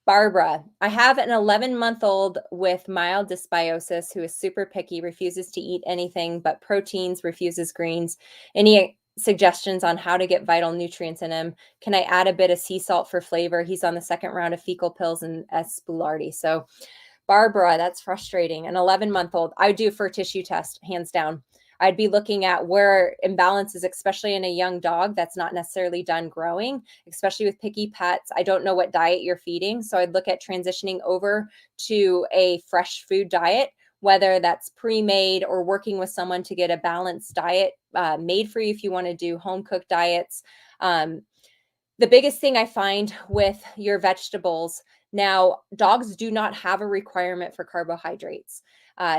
Barbara, I have an 11-month-old with mild dysbiosis who is super picky, refuses to eat anything but proteins, refuses greens. Any suggestions on how to get vital nutrients in him? Can I add a bit of sea salt for flavor? He's on the second round of fecal pills and Spoulardi. So Barbara, that's frustrating. An 11-month-old, I would do for a tissue test, hands down. I'd be looking at where imbalances, especially in a young dog that's not necessarily done growing, especially with picky pets. I don't know what diet you're feeding. So I'd look at transitioning over to a fresh food diet, whether that's pre-made or working with someone to get a balanced diet made for you if you want to do home cooked diets. The biggest thing I find with your vegetables now, dogs do not have a requirement for carbohydrates.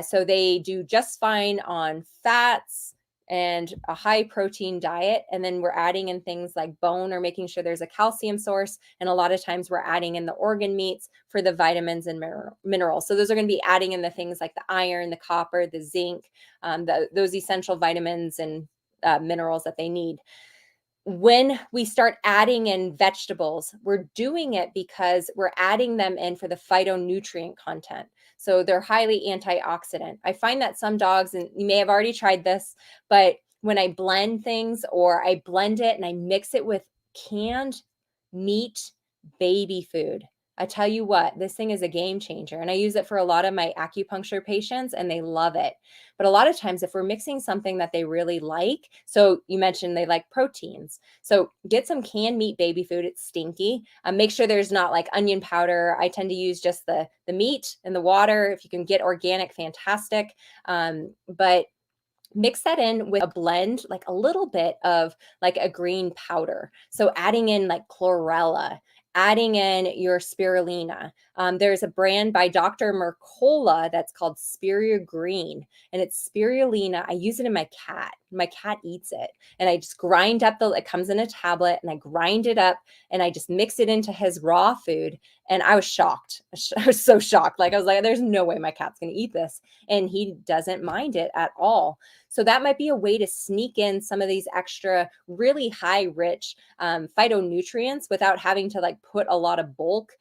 So they do just fine on fats and a high protein diet. And then we're adding in things like bone or making sure there's a calcium source. And a lot of times we're adding in the organ meats for the vitamins and minerals. So those are going to be adding in the things like the iron, the copper, the zinc, those essential vitamins and minerals that they need. When we start adding in vegetables, we're doing it because we're adding them in for the phytonutrient content. So they're highly antioxidant. I find that some dogs, and you may have already tried this, but when I blend things or I blend it and I mix it with canned meat baby food, I tell you what, this thing is a game changer. And I use it for a lot of my acupuncture patients and they love it. But a lot of times, if we're mixing something that they really like, so you mentioned they like proteins. So get some canned meat baby food. It's stinky. Make sure there's not like onion powder. I tend to use just the meat and the water. If you can get organic, fantastic. But mix that in with a blend, like a little bit of like a green powder. So adding in like chlorella, adding in your spirulina. There's a brand by Dr. Mercola that's called Spiria Green, and it's spirulina. I use it in my cat. My cat eats it, and I just grind up it comes in a tablet, and I grind it up, and I just mix it into his raw food. And I was shocked. I was so shocked. Like I was like, there's no way my cat's going to eat this. And he doesn't mind it at all. So that might be a way to sneak in some of these extra really high rich phytonutrients without having to like put a lot of bulk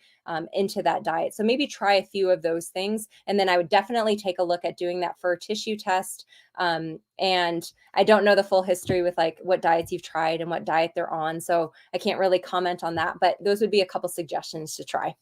into that diet. So maybe try a few of those things. And then I would definitely take a look at doing that fur tissue test. And I don't know the full history with like what diets you've tried and what diet they're on. So I can't really comment on that, but those would be a couple suggestions to try.